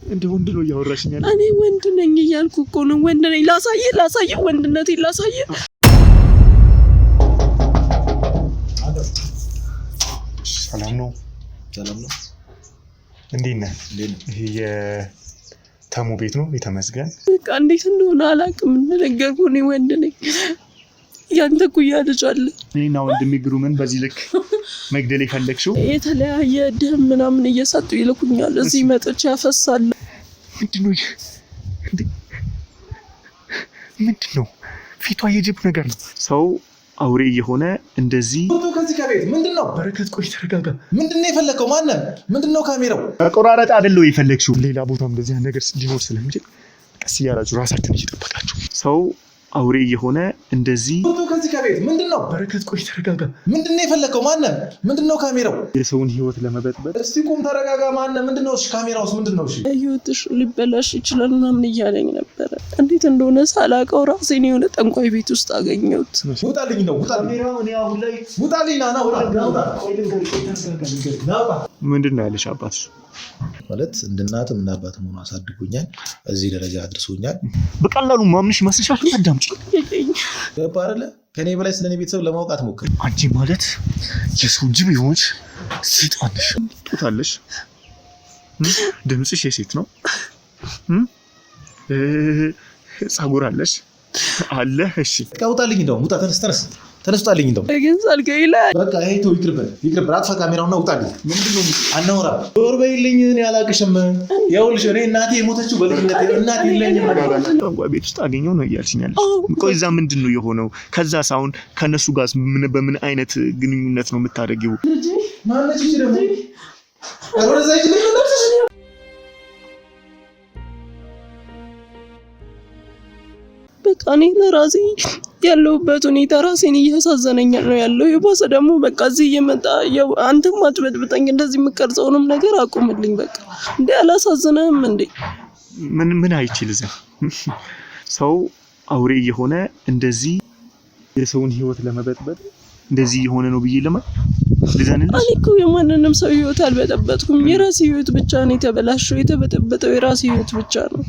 እንደ ወንድ ነው ያወራሽኝ አይደል? እኔ ወንድ ነኝ እያልኩ እኮ ነው። ወንድ ነኝ ላሳየ ወንድነቴ ላሳየ። ሰላም ነው። እንዴት ነህ? ይሄ የተሙ ቤት ነው የተመስገን። በቃ እንዴት እንደሆነ አላውቅም። እንደነገርኩህ እኔ ወንድ ነኝ። ያንተ ኩያ ልጅ አለ። እኔና ወንድሜ ግሩምን በዚህ ልክ መግደል የፈለግሽው? የተለያየ ደም ምናምን እየሰጡ ይልኩኛል። እዚህ መጥቼ ያፈሳል። ምንድነው? ፊቷ የጅብ ነገር ነው። ሰው አውሬ የሆነ እንደዚህ ከዚህ ከቤት ምንድነው? በረከት ቆይ ተረጋጋ። ምንድነው የፈለከው? ማነህ? ምንድነው ካሜራው? ቆራረጥ አይደለው የፈለግሽው? ሌላ ቦታም እንደዚህ ነገር ሊኖር ስለሚችል ቀስ እያላችሁ ራሳችሁን እየጠበቃችሁ። ሰው አውሬ የሆነ እንደዚህ ከዚህ ከቤት ምንድነው? በረከት ቆይ ተረጋጋ። ምንድነው የፈለከው? ማነህ? ምንድነው ካሜራው? የሰውን ህይወት ለመበጥበጥ። እስቲ ቁም፣ ተረጋጋ። ማነህ? ምንድነው? እሺ ካሜራውስ ምንድነው? እሺ ህይወትሽ ሊበላሽ ይችላል ምናምን እያለኝ ነበረ። እንዴት እንደሆነ ሳላውቀው ራሴን የሆነ ጠንቋይ ቤት ውስጥ አገኘሁት። ውጣልኝ ነው ውጣልኝ ና ምንድነው ያለሽ? አባትሽ ማለት እንድናት ምን አባት ሆኖ አሳድጎኛል፣ እዚህ ደረጃ አድርሶኛል። በቀላሉ ማምንሽ መስልሻል? አዳምጪ። ገባ አይደለ? ከኔ በላይ ስለኔ ቤተሰብ ለማወቅ አትሞክር። አንቺ ማለት የሰው ጅብ ይሆንሽ ሰይጣን ነሽ። ጡታለሽ፣ ድምጽሽ የሴት ነው፣ ጸጉር አለሽ አለ። እሺ ውጣልኝ ነው። ውጣ፣ ተነስጣልኝ ነው። ግን ሳልከኝ ላይ በቃ ይሄ ተው፣ ይቅርብ። አጥፋ ካሜራውና ውጣልኝ። ምንድነው? አናወራ ዶር በይልኝ። እኔ አላቅሽም። ይኸውልሽ እኔ እናቴ የሞተችው በልጅነቴ እናቴ የለኝም። ጠንቋይ ቤት ውስጥ አገኘው ነው እያልሽኝ ያለሽ? ቆይ እዛ ምንድነው የሆነው? ከዛ ሳሁን ከነሱ ጋር በምን አይነት ግንኙነት ነው የምታደርጊው? ማነች እቺ ደግሞ? አረዛይች ልጅ ነው። በቃ እኔ ለራሴ ያለሁበት ሁኔታ ራሴን እያሳዘነኝ ነው ያለው። የባሰ ደግሞ በቃ እዚህ እየመጣ አንተም አትበጥብጠኝ፣ እንደዚህ የምቀርጸውንም ነገር አቁምልኝ። በቃ እንዴ አላሳዝነህም እንዴ? ምን አይችል እዛ ሰው አውሬ የሆነ እንደዚህ የሰውን ህይወት ለመበጥበጥ እንደዚህ የሆነ ነው ብዬ ልዘንልሽ? እኔ እኮ የማንንም ሰው ህይወት አልበጠበጥኩም። የራሴ ህይወት ብቻ ነው የተበላሸው። የተበጠበጠው የራሴ ህይወት ብቻ ነው።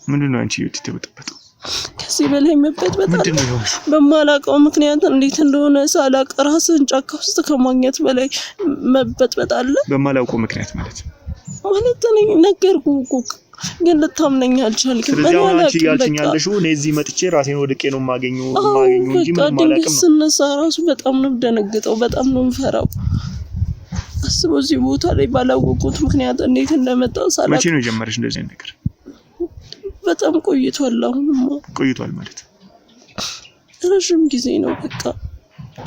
ምንድነው አንቺ ህይወት የተበጠበጠው? ከዚህ በላይ መበጥበጥ አለ? በማላውቀው ምክንያት እንዴት እንደሆነ ሳላውቅ ራስን ጫካ ውስጥ ከማግኘት በላይ መበጥበጥ አለ? በማላውቀው ምክንያት ማለት እኔ ነገርኩህ እኮ ግን ልታምነኝ አልቻልክም። ስለዚህ አሁን አንቺ ያልሽኝ ያለሽው እኔ እዚህ መጥቼ ራሴን ወድቄ ነው የማገኘው እንጂ ምን ማላውቅም ነው። ስነሳ ራሱ በጣም ነው ደነግጠው፣ በጣም ነው የምፈራው። አስበው እዚህ ቦታ ላይ ባላወቁት ምክንያት እንዴት እንደመጣው ሳላውቅ። መቼ ነው የጀመረሽ እንደዚህ አይነት ነገር? በጣም ቆይቷል። አሁንማ ቆይቷል ማለት ረጅም ጊዜ ነው። በቃ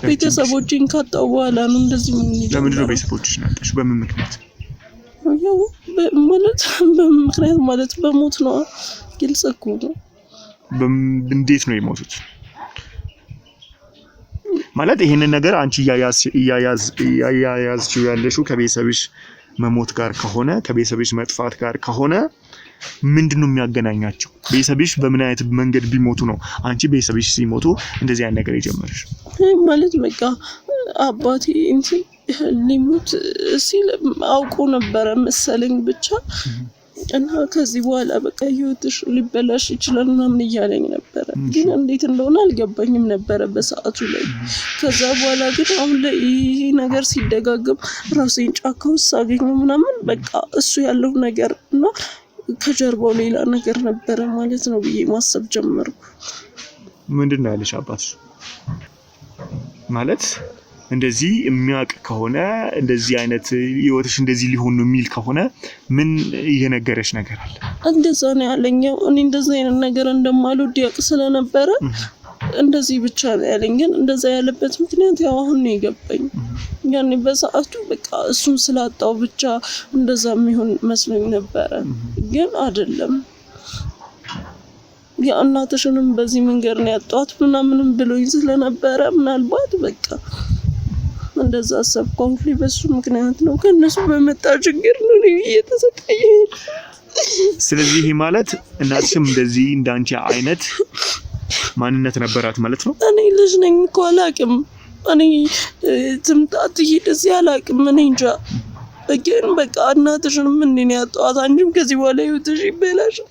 ቤተሰቦቼን ካጣሁ በኋላ ነው እንደዚህ ምን ይላል። ለምንድን ነው ቤተሰቦችሽን ያጣሽው? በምን ምክንያት? ያው በምን ምክንያት ማለት በሞት ነው። ግልጽ እኮ ነው። እንዴት ነው የሞቱት? ማለት ይሄንን ነገር አንቺ እያያዝሽው ያለሽው ከቤተሰብሽ መሞት ጋር ከሆነ ከቤተሰብሽ መጥፋት ጋር ከሆነ ምንድነው የሚያገናኛቸው? ቤተሰብሽ በምን አይነት መንገድ ቢሞቱ ነው አንቺ ቤተሰብሽ ሲሞቱ እንደዚህ አይነት ነገር የጀመረሽ? ማለት በቃ አባቴ እንትን ሊሞት ሲል አውቆ ነበረ መሰለኝ ብቻ እና ከዚህ በኋላ በቃ ህይወትሽ ሊበላሽ ይችላል ምናምን እያለኝ ነበረ። ግን እንዴት እንደሆነ አልገባኝም ነበረ በሰዓቱ ላይ። ከዛ በኋላ ግን አሁን ላይ ይሄ ነገር ሲደጋገም ራሴን ጫካ ውስጥ ሳገኘው ምናምን በቃ እሱ ያለው ነገር እና ከጀርባው ሌላ ነገር ነበረ ማለት ነው ብዬ ማሰብ ጀመርኩ። ምንድነው ያለሽ አባትሽ? ማለት እንደዚህ የሚያውቅ ከሆነ እንደዚህ አይነት ህይወትሽ እንደዚህ ሊሆን ነው የሚል ከሆነ ምን እየነገረሽ ነገር አለ? እንደዛ ነው ያለኝ። እኔ እንደዚህ አይነት ነገር እንደማልወድ ያውቅ ስለነበረ እንደዚህ ብቻ ነው ያለኝ። ግን እንደዛ ያለበት ምክንያት ያው አሁን ነው የገባኝ። ያኔ በሰዓቱ በቃ እሱን ስላጣው ብቻ እንደዛ የሚሆን መስሎኝ ነበረ፣ ግን አይደለም። ያ እናትሽንም በዚህ መንገድ ነው ያጣሁት ምናምንም ብሎኝ ስለነበረ ምናልባት በቃ እንደዛ አሰብኩ። ሁሌ በሱ ምክንያት ነው ከነሱ በመጣ ችግር ነው እየተሰቃየ። ስለዚህ ማለት እናትሽም እንደዚህ እንዳንቺ አይነት ማንነት ነበራት ማለት ነው? እኔ ልጅ ነኝ እኮ አላውቅም። እኔ ትምጣት ይሄድ እዚህ አላውቅም። እኔ እንጃ ግን በቃ እናትሽንም እንዴ ያጣዋት አንቺም ከዚህ በኋላ ህይወትሽ ይበላሻል።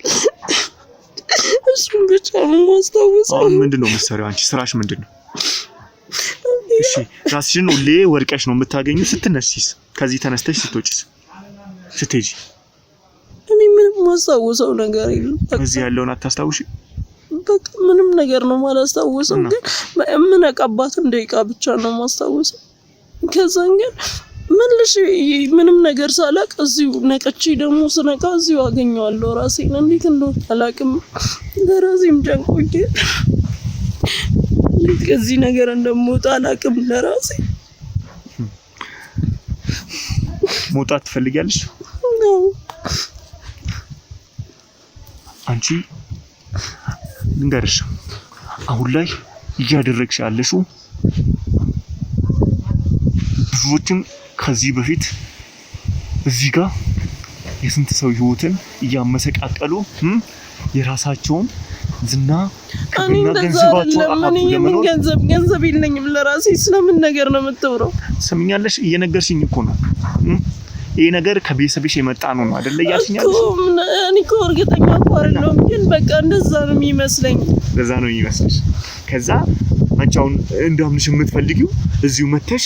እሱም ብቻ ነው ማስታወስ። ምንድነው መሰሪያው? አንቺ ስራሽ ምንድነው? እሺ ራስሽን ሁሌ ወርቀሽ ነው የምታገኙ። ስትነሺስ ከዚህ ተነስተሽ ስትወጪስ ስትሄጂ እኔ ምንም ማስታወሰው ነገር የለም። እዚህ ያለውን አታስታውሺ? በቃ ምንም ነገር ነው ማላስታወሰው። ግን የምነቃባትን ደቂቃ ብቻ ነው ማስታወሰው። ከዛን ግን መልሽ ምንም ነገር ሳላቅ እዚሁ ነቀቼ ደግሞ ስነቃ እዚሁ አገኘዋለሁ ራሴን። እንዴት እንደሆነ አላቅም። ለራሴም ጨንቆኝ ከዚህ ነገር እንደምወጣ አላቅም። ለራሴ መውጣት ትፈልጊያለሽ? ነው አንቺ ልንገርሽ፣ አሁን ላይ እያደረግሽ ያለሽው ብዙዎችን ከዚህ በፊት እዚህ ጋር የስንት ሰው ህይወትን እያመሰቃቀሉ የራሳቸውን ዝና ከብና ገንዘባቸው ለምን ገንዘብ የለኝም ለራሴ። ስለምን ነገር ነው የምትወራው? ሰምኛለሽ? እየነገርሽኝ እኮ ነው። ይሄ ነገር ከቤተሰብሽ የመጣ ነው አይደል? ያልሽኛለሽ እኔ እኮ እርግጠኛ እኮ አይደለሁም፣ ግን በቃ እንደዛ ነው የሚመስለኝ። እንደዛ ነው የሚመስልሽ? ከዛ አንቺውን እንዳምንሽ የምትፈልጊው እዚሁ መተሽ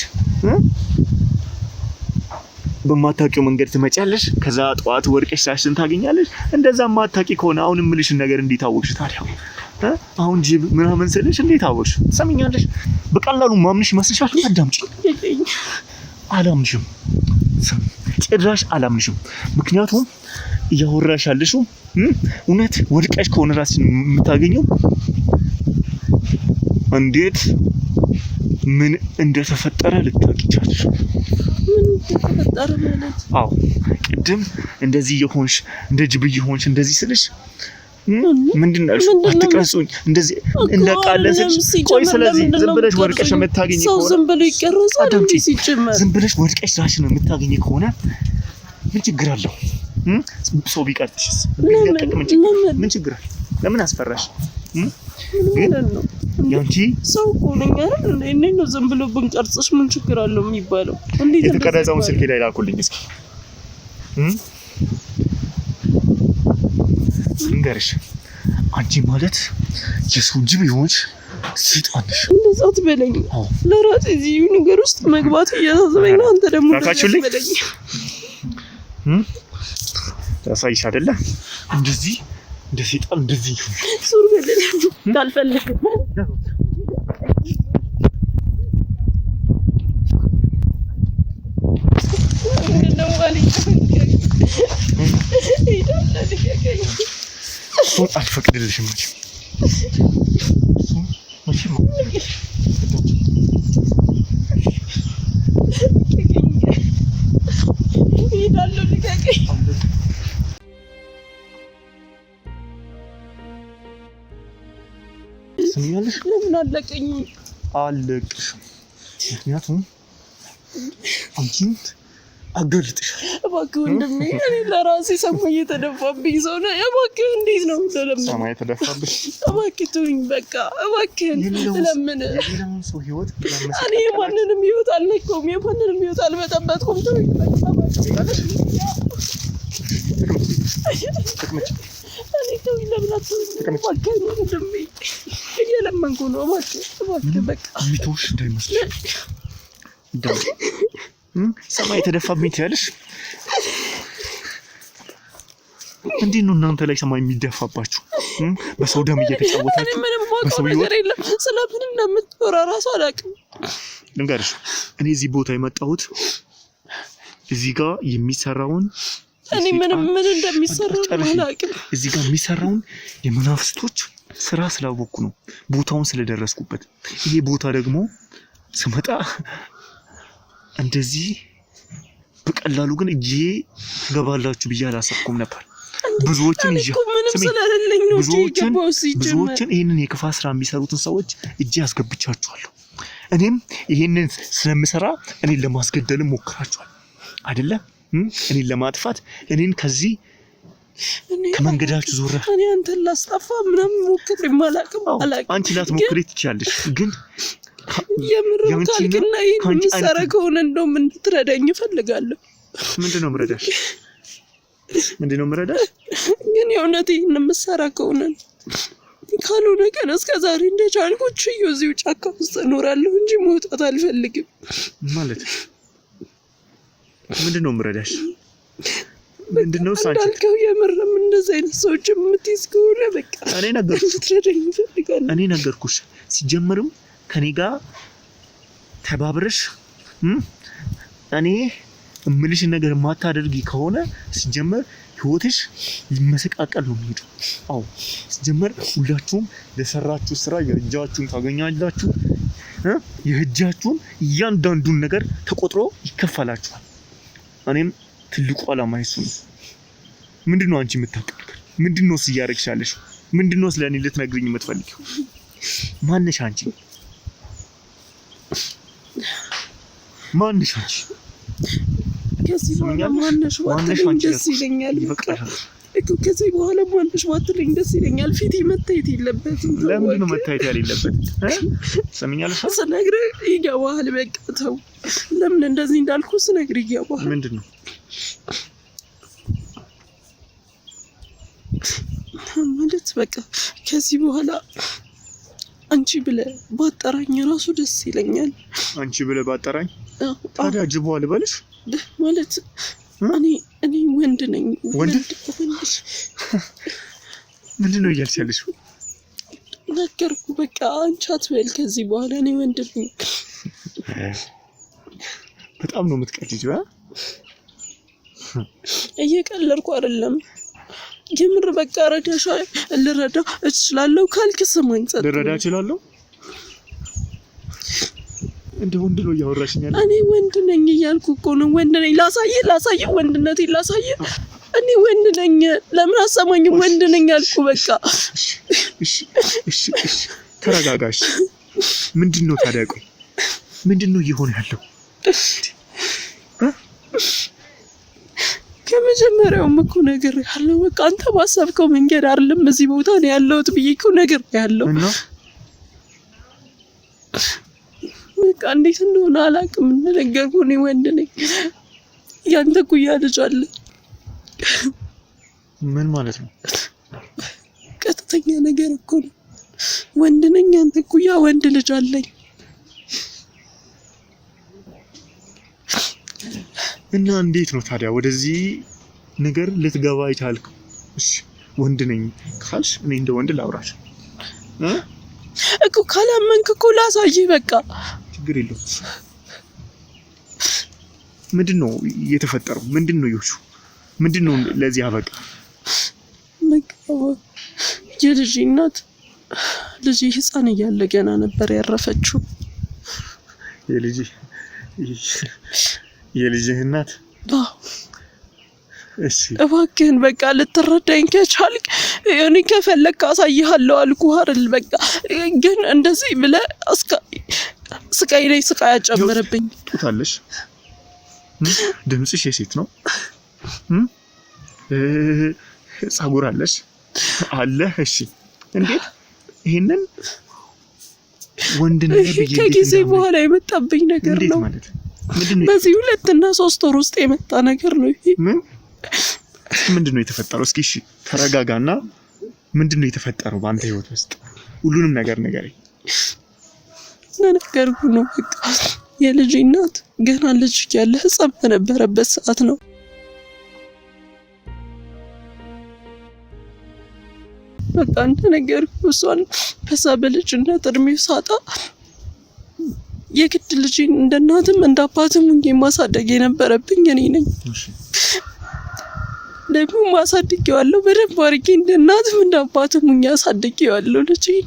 በማታውቂው መንገድ ትመጫለሽ። ከዛ ጧት ወርቀሽ ሳሽን ታገኛለሽ። እንደዛ ማታውቂ ከሆነ አሁን የምልሽን ነገር እንዴት አወቅሽ ታዲያ? አሁን ጅብ ምናምን ስልሽ እንዴት አወቅሽ? ትሰሚኛለሽ? በቀላሉ ማምንሽ ይመስልሻል? አዳምጪ። አላምንሽም፣ ጭራሽ አላምንሽም። ምክንያቱም እያወራሽ ያለሽው እውነት ወድቀሽ ከሆነ ራስሽን የምታገኘው እንዴት ምን እንደተፈጠረ ልታውቂቻለሽ። ምን ተፈጠረ ማለት? አዎ ቅድም እንደዚህ የሆንሽ እንደ ጅብ የሆንሽ እንደዚህ ስልሽ ምንድነው አትቀርጹኝ እንደዚህ እንደቃለሰች ቆይ። ስለዚህ ዝም ብለሽ ወድቀሽ የምታገኝ ከሆነ ሰው ዝም ብሎ ይቀርጻል እንዴ? ሲጀመር ዝም ብለሽ ወድቀሽ ራስሽን የምታገኝ ከሆነ ምን ችግር አለው? ሰው ቢቀርጥሽስ ምን ችግር አለ? ለምን አስፈራሽ? ግን ያንቺ ሰው ቆነኛ አይደል? እኔ ነው ዝም ብሎ ብንቀርጽሽ ምን ችግር አለው የሚባለው? እንዴት የተቀረጸውን ስልክ ላይ ላኩልኝ እስኪ። እንገርሽ አንቺ ማለት የሰው ጅብ ይሆንሽ ሰይጣን ነሽ። እንደዛ አትበለኝ። ለራሴ እዚህ ነገር ውስጥ መግባት እያሳሰበኝ ነው። አንተ ደግሞ ታካችሁልኝ ታሳይሽ አይደለ? እንደዚህ እንደ ሰይጣን እንደዚህ ሱር በለኝ ካልፈልክ አልፈቅድልሽም መቼም ስሚያለሽ? ለምን አለቀኝ? አለቅሽም። ምክንያቱም አንቺን አገልጥሻለሁ። እባክህ ወንድሜ፣ እኔ ለራሴ ሰማይ የተደፋብኝ ሰው ነኝ። እባክህ እንዴት ነው ለምን ሰማይ የተደፋብሽ? እባክህ ተውኝ በቃ እባክህ። ለምን የሌላውን ሰው ህይወት እኔ የማንንም ህይወት አልነካሁም፣ የማንንም ህይወት አልበጠበጥኩም። ተውኝ በቃ እኔ ተውኝ። ለምን አትተውኝ? እባክህ ወንድሜ፣ እየለመንኩ ነው። እባክህ በቃ ሚቶሽ እንዳይመስልሽ ሰማይ የተደፋብኝ ትያለሽ? እንዴት ነው እናንተ ላይ ሰማይ የሚደፋባችሁ? በሰው ደም እየተጫወታችሁ በሰው ነገር የለም። ስለምን እንደምትወራ ራሱ አላውቅም። ልንገርሽ፣ እኔ እዚህ ቦታ የመጣሁት እዚህ ጋር የሚሰራውን እኔ ምን እንደሚሰራ አላውቅም። እዚህ ጋር የሚሰራውን የመናፍስቶች ስራ ስላወቅኩ ነው፣ ቦታውን ስለደረስኩበት። ይሄ ቦታ ደግሞ ስመጣ እንደዚህ በቀላሉ ግን እጄ ገባላችሁ ብዬ አላሰብኩም ነበር። ብዙዎችን ይሄንን የክፋት ስራ የሚሰሩትን ሰዎች እጄ አስገብቻቸዋለሁ። እኔም ይሄንን ስለምሰራ እኔን ለማስገደል ሞክራቸዋል አይደለ? እኔን ለማጥፋት እኔን ከዚህ ከመንገዳችሁ ዞረ እኔ አንተን ላስጠፋ ምንም ሞክሬ አላውቅም። አንቺ ላትሞክሪ ትችያለሽ፣ ግን የምርካልክና ይሄን የምትሰራ ከሆነ እንደውም እንድትረዳኝ እፈልጋለሁ። ምንድነው ምረዳሽ? ግን የእውነቴን የምትሰራ ከሆነ ካልሆነ ቀን እስከ ዛሬ እንደቻልኩት እዚሁ ጫካ ውስጥ እኖራለሁ እንጂ መውጣት አልፈልግም። ማለት ምንድነው ምረዳሽ? ምንድነው ሳንቺ እንዳልከው የምርም እንደዚህ አይነት ሰዎች የምትይዝ ከሆነ በቃ እኔ ነገርኩሽ። ሲጀምርም ከኔ ጋር ተባብረሽ እኔ እምልሽን ነገር ማታደርጊ ከሆነ ሲጀመር ህይወትሽ ይመሰቃቀል ነው የሚሄደው። አዎ ሲጀመር ሁላችሁም ለሰራችሁ ስራ የእጃችሁን ታገኛላችሁ። የእጃችሁን እያንዳንዱን ነገር ተቆጥሮ ይከፈላችኋል። እኔም ትልቁ ዓላማ እሱ ነው። ምንድነው አንቺ የምታውቂው ነገር? ምንድነው እያደረግሽ ያለሽው? ምንድነው ስለኔ ልትነግሪኝ የምትፈልጊው? ማነሽ አንቺ? ከዚህ በኋላ ማነሽ ባትለኝ ደስ ይለኛል። ከዚህ በኋላ ማነሽ ባትለኝ ደስ ይለኛል። ፊቴ መታየት የለበትም። ለምንድን ነው መታየት ያሌለበት? ሰምኛለሽ? ስነግርህ ይገባሃል። በቃ ተው። ለምን እንደዚህ እንዳልኩ ስነግርህ ይገባሃል። ምንድን ነው ማለት? በቃ ከዚህ በኋላ አንቺ ብለህ ባጠራኝ ራሱ ደስ ይለኛል። አንቺ ብለህ ባጠራኝ? ታዲያ ጅቦ ልበልሽ? ማለት እኔ ወንድ ነኝ። ምንድን ነው እያልሽ ያለሽው? ነገርኩ። በቃ አንቺ አትበል ከዚህ በኋላ እኔ ወንድ ነኝ። በጣም ነው የምትቀልጂው። እየቀለድኩ አይደለም የምር። በቃ ልረዳ እችላለሁ ካልክ ስማኝ። ልረዳ እችላለሁ? እንደ ወንድ ነው እያወራሽኝ ያለው? እኔ ወንድ ነኝ እያልኩ እኮ ነው። ወንድ ነኝ። ላሳየህ ወንድነቴን ላሳየህ። እኔ ወንድ ነኝ። ለምን አሰማኝም? ወንድ ነኝ አልኩ። በቃ እሺ ተረጋጋሽ። ምንድነው ታዲያ? ቆይ ምንድነው እየሆነ ያለው? ከመጀመሪያውም እኮ ነገር ያለው በቃ አንተ ባሰብከው መንገድ አይደለም እዚህ ቦታ ነው ያለሁት ብዬ እኮ ነገር ያለው እና በቃ እንዴት እንደሆነ አላውቅም። እንደነገርኩህ እኔ ወንድ ነኝ። ያንተ ኩያ ልጅ አለ። ምን ማለት ነው? ቀጥተኛ ነገር እኮ ነው። ወንድ ነኝ። ያንተ ኩያ ወንድ ልጅ አለኝ። እና እንዴት ነው ታዲያ ወደዚህ ነገር ልትገባ ይቻልክ? እሺ ወንድ ነኝ ካልሽ እኔ እንደ ወንድ ላውራሽ እኮ። ካላመንክ እኮ ላሳይህ። በቃ ችግር የለውም። ምንድነው የተፈጠረው? ምንድነው ይውሹ? ምንድነው ለዚህ አበቃ? የልጅ እናት ልጅ ህፃን እያለ ገና ነበር ያረፈችው። የልጅህ እናት? እሺ እባክህን በቃ ልትረዳኝ ከቻልክ እኔ ከፈለክ አሳይሃለሁ አልኩህ አይደል? በቃ ግን እንደዚህ ብለህ ስቃይ ላይ ስቃይ አጨምርብኝ። ጡታለሽ? ድምፅሽ የሴት ነው? ጸጉር አለሽ? አለ። እሺ እንዴት ይሄንን ወንድ ነገር ብዬ ከጊዜ በኋላ የመጣብኝ ነገር ነው። ማለት በዚህ 2 እና 3 ወር ውስጥ የመጣ ነገር ነው ይሄ። ምንድነው የተፈጠረው? እስኪ እሺ ተረጋጋና ምንድነው የተፈጠረው በአንተ ህይወት ውስጥ? ሁሉንም ነገር ንገረኝ። ነገርኩህ ነው በቃ። የልጅ እናት ገና ልጅ ያለ ህፃን በነበረበት ሰዓት ነው በቃ እንደነገርኩህ እሷን በዛ በልጅነት እድሜው ሳጣ የግድ ልጅን እንደ እናትም እንደ አባትም ማሳደግ የነበረብኝ እኔ ነኝ። ደግሞ ማሳደግየዋለሁ በደንብ አድርጌ እንደ እናትም እንደ አባትም አሳደግየዋለሁ ልጅን።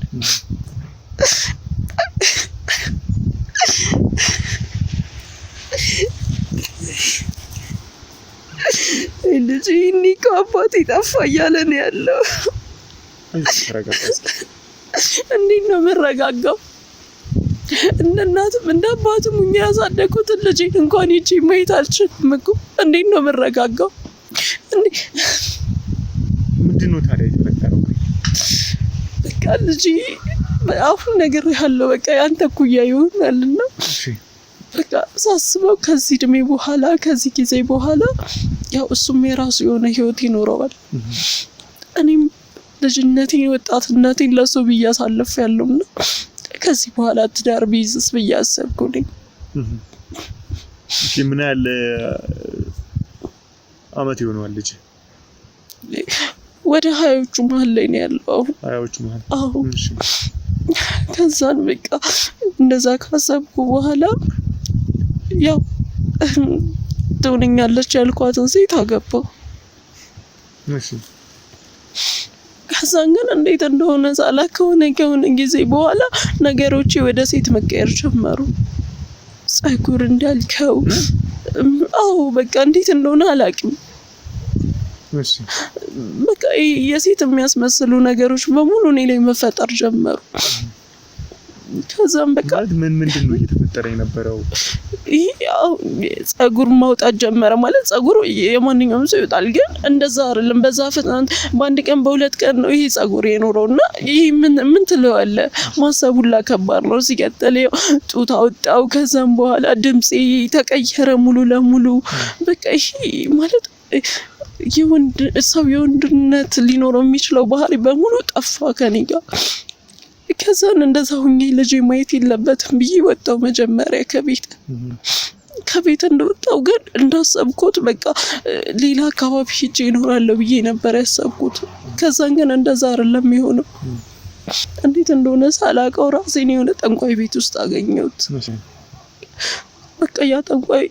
ልጅ እኮ አባቴ ጠፋ እያለ ነው ያለው። እንዴት ነው የምረጋጋው? እንደ እናትም እንደ አባትም ያሳደግኩትን ልጅን እንኳን ሂጂ ማየት አልችልም እኮ። እንዴት ነው የምረጋጋው? ምንድነው ታዲያ የተፈጠረው? በቃ ልጅ አሁን ነገር ያለው በቃ ያንተ ኩያ ይሆናልና በቃ ሳስበው ከዚህ እድሜ በኋላ ከዚህ ጊዜ በኋላ ያው እሱም የራሱ የሆነ ህይወት ይኖረዋል። እኔም ልጅነቴን ወጣትነቴን ለሱ ብዬ አሳልፌያለሁና ከዚህ በኋላ ትዳር ቢይዝስ ብዬ አሰብኩኝ። እሺ ምን ያህል አመት ይሆነዋል ልጅ? ወደ 20ዎቹ መሀል ላይ ነው ያለው። 20ዎቹ መሀል? አዎ። ከዛን በቃ እንደዛ ካሰብኩ በኋላ ያው ትሆነኛለች ያልኳትን ሴት አገባሁ። እሺ ከዛን ግን እንዴት እንደሆነ ሳላውቅ ከሆነ ጊዜ በኋላ ነገሮቼ ወደ ሴት መቀየር ጀመሩ። ጸጉር እንዳልከው አዎ በቃ እንዴት እንደሆነ አላውቅም። እሺ በቃ የሴት የሚያስመስሉ ነገሮች በሙሉ እኔ ላይ መፈጠር ጀመሩ። ከዛም በቃ ምንድን ነው እየተፈጠረ የነበረው? ያው ጸጉር ማውጣት ጀመረ። ማለት ጸጉር የማንኛውም ሰው ይወጣል፣ ግን እንደዛ አይደለም። በዛ ፍጥነት በአንድ ቀን በሁለት ቀን ነው ይሄ ጸጉር የኖረውና ይሄ ምን ትለዋለህ? ማሰቡላ ከባድ ነው። ሲቀጥል ያው ጡት አወጣው። ከዛም በኋላ ድምጼ ተቀየረ ሙሉ ለሙሉ። በቃ ይሄ ማለት የወንድ ሰው የወንድነት ሊኖረው የሚችለው ባህሪ በሙሉ ጠፋ ከኔ ጋር። ከዛን እንደዛ ሁኜ ልጄ ማየት የለበትም ብዬ ወጣሁ። መጀመሪያ ከቤት እንደወጣሁ ግን እንዳሰብኩት በቃ ሌላ አካባቢ ሄጄ እኖራለሁ ብዬ ነበር ያሰብኩት። ከዛን ግን እንደዛ አይደለም የሆነው። እንዴት እንደሆነ ሳላውቀው ራሴን የሆነ ጠንቋይ ቤት ውስጥ አገኘሁት። በቃ ያ ጠንቋይ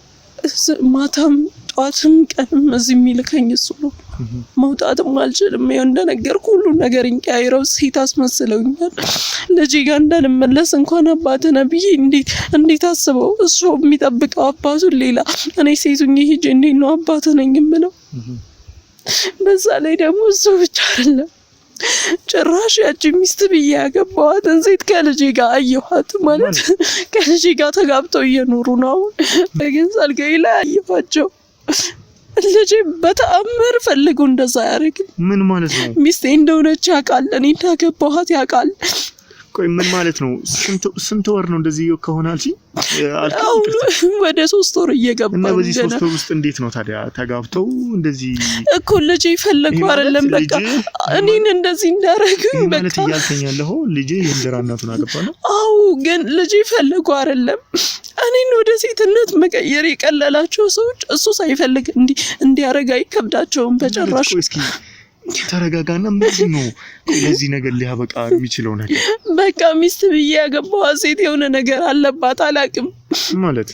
ማታም ጧትም ቀንም እዚህ የሚልከኝ እሱ ነው። መውጣትም አልችልም። ያው እንደነገርኩ ሁሉ ነገር እንቀያይረው ሴት አስመስለውኛል። ልጄ ጋር እንዳልመለስ እንኳን አባቴ ነብይ እንዴት አስበው እሱ የሚጠብቀው አባቱን ሌላ እኔ ሴቱኝ ሂጅ እንዴት ነው አባቴ ነኝ የምለው? በዛ ላይ ደግሞ እሱ ብቻ አይደለም ጭራሽ ያቺ ሚስት ብዬ ያገባኋትን ሴት ከልጄ ጋር አየኋት። ማለት ከልጄ ጋር ተጋብተው እየኖሩ ነው። በገዛ አልጋዬ ላይ አየኋቸው። ልጄ በተአምር ፈልጎ እንደዛ አያደርግም። ምን ማለት ነው? ሚስቴ እንደሆነች ያውቃል፣ እኔ እንዳገባኋት ያውቃል። ቆይ ምን ማለት ነው? ስንት ወር ነው እንደዚህ ከሆነ አልሽ? ወደ 3 ወር እየገባ እና በዚህ 3 ወር ውስጥ እንዴት ነው ታዲያ ተጋብተው እንደዚህ እኮ ልጄ ፈለጉ አይደለም? በቃ እኔን እንደዚህ እንዳረጉኝ በቃ ማለት እያልከኛለሁ። ልጄ የእንጀራ እናቱን አገባ ነው? አዎ፣ ግን ልጄ ፈለጉ አይደለም። እኔን ወደ ሴትነት መቀየር የቀለላቸው ሰዎች እሱ ሳይፈልግ እንዲያረጋ አይከብዳቸውም በጭራሽ። እስኪ ተረጋጋና ምንድን ነው ለዚህ ነገር ሊያበቃ የሚችለው ነገር? በቃ ሚስት ብዬ ያገባኋት ሴት የሆነ ነገር አለባት። አላውቅም ማለት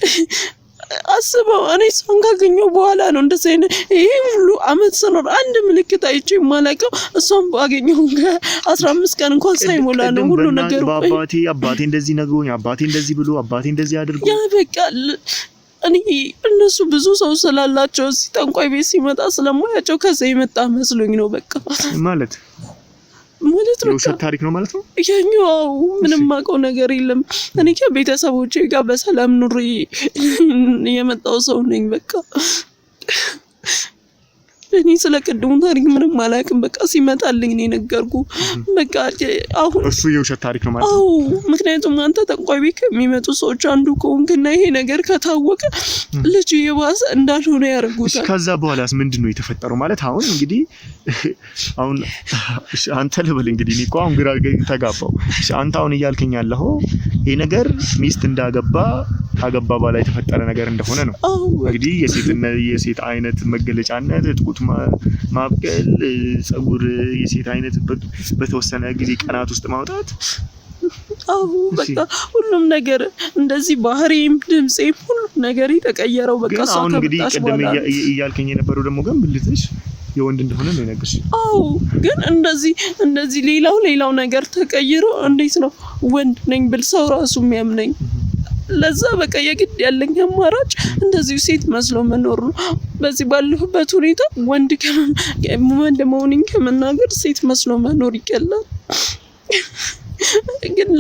አስበው። እኔ እሷን ካገኘሁ በኋላ ነው እንደዚህ አይነት ይሄ ሁሉ አመት ስኖር አንድ ምልክት አይቼ የማላውቀው እሷን ባገኘሁ 15 ቀን እንኳን ሳይሞላ ነው ሁሉ ነገር። አባቴ እንደዚህ ነግሮኝ፣ አባቴ እንደዚህ ብሎ፣ አባቴ እንደዚህ አድርጎ ያ በቃ እኔ እነሱ ብዙ ሰው ስላላቸው እዚህ ጠንቋይ ቤት ሲመጣ ስለማያቸው ከዛ የመጣ መስሎኝ ነው። በቃ ማለት የውሸት ታሪክ ነው ማለት ነው። ያኛው ምንም ማውቀው ነገር የለም። እኔ ከቤተሰቦቼ ጋር በሰላም ኑሬ የመጣው ሰው ነኝ። በቃ እኔ ስለ ቅድሙ ታሪክ ምንም አላውቅም። በቃ ሲመጣልኝ ነው ነገርኩ። በቃ አሁን እሱ የውሸት ታሪክ ነው ማለት ነው። አዎ፣ ምክንያቱም አንተ ጠንቋይ ቤት ከሚመጡ ሰዎች አንዱ ከሆንክና ይሄ ነገር ከታወቀ ልጅ የባሰ እንዳልሆነ ያደርጉታል። ከዛ በኋላስ ምንድነው የተፈጠረው? ማለት አሁን እንግዲህ አሁን አንተ ልበል እንግዲህ እኔ እኮ አሁን ግራ ተጋባው። አንተ አሁን እያልከኝ ያለኸው ይሄ ነገር ሚስት እንዳገባ ካገባ በኋላ የተፈጠረ ነገር እንደሆነ ነው። እንግዲህ የሴት አይነት መገለጫነት ጡት ማብቀል፣ ጸጉር የሴት አይነት በተወሰነ ጊዜ ቀናት ውስጥ ማውጣት። አዎ በቃ ሁሉም ነገር እንደዚህ ባህሪም ድምጼም ሁሉም ነገር የተቀየረው በቃ እሷ አሁን እንግዲህ ቀደም እያልከኝ የነበረው ደግሞ ግን ብልትሽ የወንድ እንደሆነ ነው የነገርሽ። አዎ ግን እንደዚህ ሌላው ነገር ተቀይሮ እንዴት ነው ወንድ ነኝ ብል ሰው ራሱ የሚያምነኝ? ለዛ በቃ የግድ ያለኝ አማራጭ እንደዚህ ሴት መስሎ መኖር ነው። በዚህ ባለሁበት ሁኔታ ወንድ መሆኔን ከመናገር ሴት መስሎ መኖር ይቀላል። ግን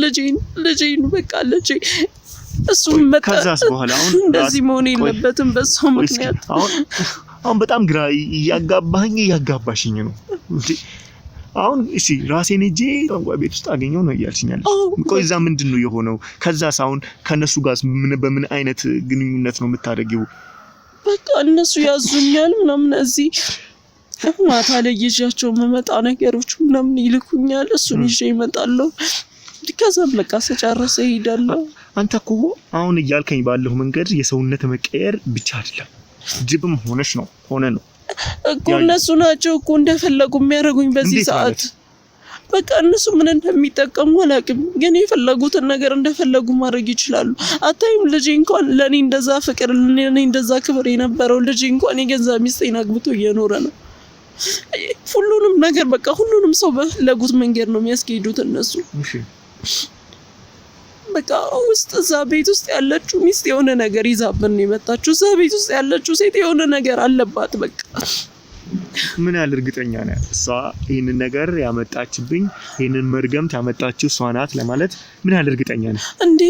ልጄን በቃ ልጄ እሱ መጣ። ከዛስ በኋላ አሁን እንደዚህ መሆን የለበትም በሷ ምክንያት። አሁን በጣም ግራ እያጋባሽኝ ነው እንዴ? አሁን እሺ ራሴን እጄ ጠንቋይ ቤት ውስጥ አገኘው ነው እያልሽኛል። ቆይ እዛ ምንድነው የሆነው? ከዛስ አሁን ከነሱ ጋር በምን አይነት ግንኙነት ነው የምታደርጊው? በቃ እነሱ ያዙኛል ምናምን እዚህ ማታ ላይ ይዣቸው መመጣ ነገሮች ምናምን ይልኩኛል። እሱን ይዤ እመጣለሁ። ከዛም በቃ ስጨርስ እሄዳለሁ። አንተ እኮ አሁን እያልከኝ ባለው መንገድ የሰውነት መቀየር ብቻ አይደለም፣ ጅብም ሆነሽ ነው ነው እኮ እነሱ ናቸው እኮ እንደፈለጉ የሚያደርጉኝ በዚህ ሰዓት። በቃ እነሱ ምን እንደሚጠቀሙ አላውቅም፣ ግን የፈለጉትን ነገር እንደፈለጉ ማድረግ ይችላሉ። አታይም? ልጄ እንኳን ለኔ እንደዛ ፍቅር ለኔ እንደዛ ክብር የነበረው ልጄ እንኳን የገዛ ሚስቴን አግብቶ እየኖረ ነው። ሁሉንም ነገር በቃ ሁሉንም ሰው በፈለጉት መንገድ ነው የሚያስኬዱት እነሱ። በቃ ውስጥ እዛ ቤት ውስጥ ያለችው ሚስት የሆነ ነገር ይዛብን ነው የመጣችው። እዛ ቤት ውስጥ ያለችው ሴት የሆነ ነገር አለባት። በቃ ምን ያህል እርግጠኛ ነህ እሷ ይሄንን ነገር ያመጣችብኝ ይሄንን መርገምት ያመጣችው እሷ ናት ለማለት ምን ያህል እርግጠኛ ነህ? እንዴ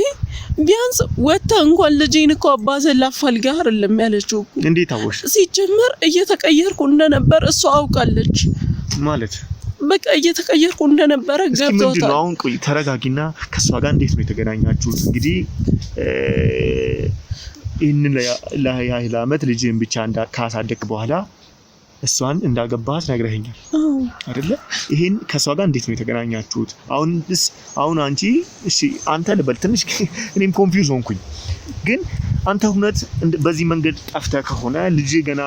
ቢያንስ ወጣ እንኳን ልጄን እኮ አባዘን ላፋልጋር አይደለም ያለችው። እንዴት አወሽ? ሲጀመር እየተቀየርኩ እንደነበር እሷ አውቃለች ማለት በቃ እየተቀየርኩ እንደነበረ ገብቷታል። ምንድነው አሁን? ቆይ ተረጋጊና ከሷ ጋር እንዴት ነው የተገናኛችሁት? እንግዲህ ይሄንን ለያህል አመት ልጅን ብቻ ካሳደግክ በኋላ እሷን እንዳገባህ ነግረኸኛል አይደለ? ይሄን ከሷ ጋር እንዴት ነው የተገናኛችሁት? አሁን አንቺ እሺ አንተ ልበል ትንሽ እኔም ኮንፊውዝ ሆንኩኝ። ግን አንተ እውነት በዚህ መንገድ ጠፍተህ ከሆነ ልጅ ገና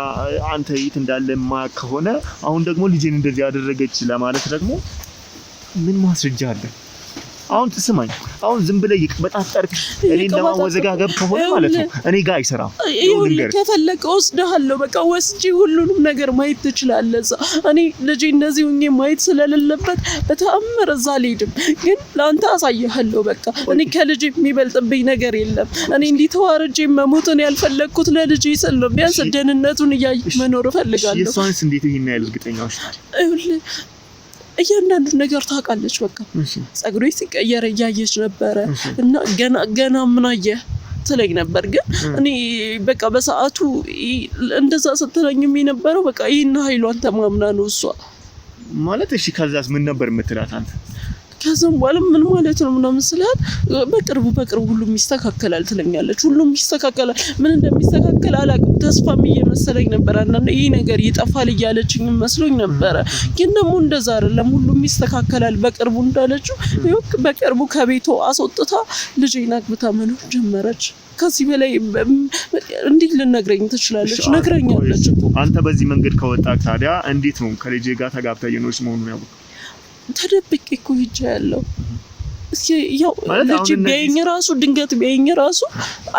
አንተ የት እንዳለ ማያውቅ ከሆነ አሁን ደግሞ ልጅን እንደዚህ ያደረገች ለማለት ደግሞ ምን ማስረጃ አለ? አሁን ትስማኝ፣ አሁን ዝም ብለህ ይቀበጣጠርክ እኔን ለማወዘጋገብ ከሆነ ማለት ነው እኔ ጋር አይሰራም። ይሁን ከፈለከ ወስደሃለሁ፣ በቃ ወስጂ ሁሉንም ነገር ማየት ትችላለህ። እኔ ልጄ እንደዚህ ሆኜ ማየት ስለሌለበት በተአምር እዛ አልሄድም፣ ግን ለአንተ አሳይሃለሁ። በቃ እኔ ከልጄ የሚበልጥብኝ ነገር የለም። እኔ እንዲህ ተዋርጄ መሞትን ያልፈለግኩት ለልጄ ስል ነው። ቢያንስ ደህንነቱን እያየሁ መኖር እፈልጋለሁ። የሷንስ እንዴት ይሄን ያህል እርግጠኛ ነሽ? እያንዳንዱ ነገር ታውቃለች። በቃ ጸጉሬ ሲቀየር እያየች ነበረ እና ገና ምን አየህ ትለኝ ነበር። ግን እኔ በቃ በሰዓቱ እንደዛ ስትለኝም የነበረው በቃ ይሄን ኃይሏን ተማምና ነው እሷ ማለት። እሺ ከዛስ ምን ነበር የምትላት አንተ? ከዛም በኋላ ምን ማለት ነው ምናምን ስላት በቅርቡ ሁሉም ይስተካከላል ትለኛለች። ሁሉም ይስተካከላል፣ ምን እንደሚስተካከል አላውቅም። ተስፋም እየመሰለኝ ነበር አንዳንዴ ይሄ ነገር ይጠፋል እያለችኝ መስሎኝ ነበረ። ግን ደግሞ እንደዛ አይደለም፣ ሁሉም ይስተካከላል በቅርቡ እንዳለችው በቅርቡ ከቤቷ አስወጥታ ልጄን አግብታ መኖር ጀመረች። ከዚህ በላይ እንዴት ልነግረኝ ትችላለች? ነግረኛለች እኮ። አንተ በዚህ መንገድ ከወጣህ ታዲያ እንዴት ነው ከልጄ ጋር ተጋብተህ የኖርሽ መሆኑን ያወቅኸው? ተደብቄ እኮ ሂጅ ያለው ያው ልጅ ቢያየኝ ራሱ ድንገት ቢያየኝ ራሱ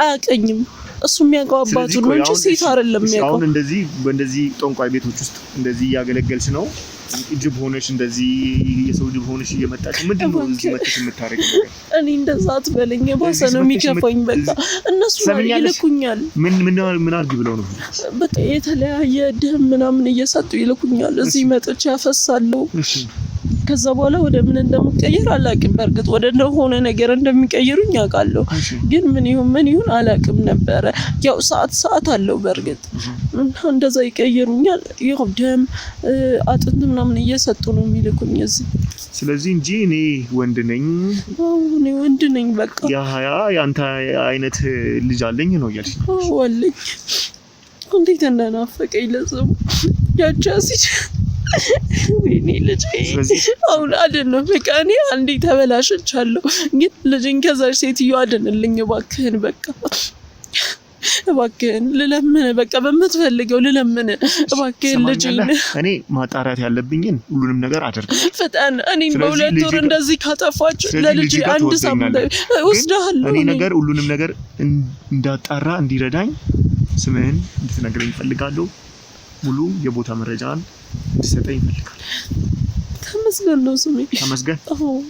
አያውቀኝም። እሱ የሚያውቀው አባቱ ነው እንጂ ሴት አይደለም የሚያውቀው። አሁን በእንደዚህ ጠንቋይ ቤቶች ውስጥ እንደዚህ እያገለገልሽ ነው፣ ጅብ ሆነሽ እንደዚህ የሰው ጅብ ሆነሽ እየመጣሽ ምንድነው እዚህ መጥተሽ የምታረጊው ነገር? እኔ እንደዛ አትበለኝ፣ የባሰ ነው የሚከፋኝ። በቃ እነሱ ይልኩኛል። ምን አድርጊ ብለው ነው? በቃ የተለያየ ደም ምናምን እየሰጡ ይልኩኛል። እዚህ መጥቼ ያፈሳለሁ። ከዛ በኋላ ወደ ምን እንደምቀየር አላውቅም። በርግጥ ወደ እንደሆነ ነገር እንደሚቀይሩኝ አውቃለሁ፣ ግን ምን ይሁን አላውቅም ነበረ። ያው ሰዓት አለው በርግጥ እንደዛ ይቀይሩኛል። ያው ደም አጥንት ምናምን እየሰጡ ነው የሚልኩኝ እዚህ። ስለዚህ እንጂ እኔ ወንድ ነኝ በቃ ያንተ አይነት ልጅ አለኝ ነው እያልሽ? ወልኝ እንዴት እንደናፈቀኝ ለሰው ያቻሲች እኔ ልጅ አሁን አይደለም በቃ እኔ አንዴ ተበላሽቻለሁ። ግን ልጅን ከዛች ሴትዮ አድንልኝ እባክህን፣ በቃ እባክህን ልለምን፣ በቃ በምትፈልገው ልለምን እባክህን ልጅን። እኔ ማጣራት ያለብኝን ሁሉንም ነገር አደርጋለሁ። ፈጣን እኔን በሁለት ወር እንደዚህ ካጠፋች ለልጅ አንድ ሳምንት ወስደሃለሁ። እኔ ነገር ሁሉንም ነገር እንዳጣራ እንዲረዳኝ ስምህን እንድትነግረኝ እፈልጋለሁ። ሙሉ የቦታ መረጃን እንድትሰጠኝ እፈልጋለሁ። ተመስገን ነው ስሜ።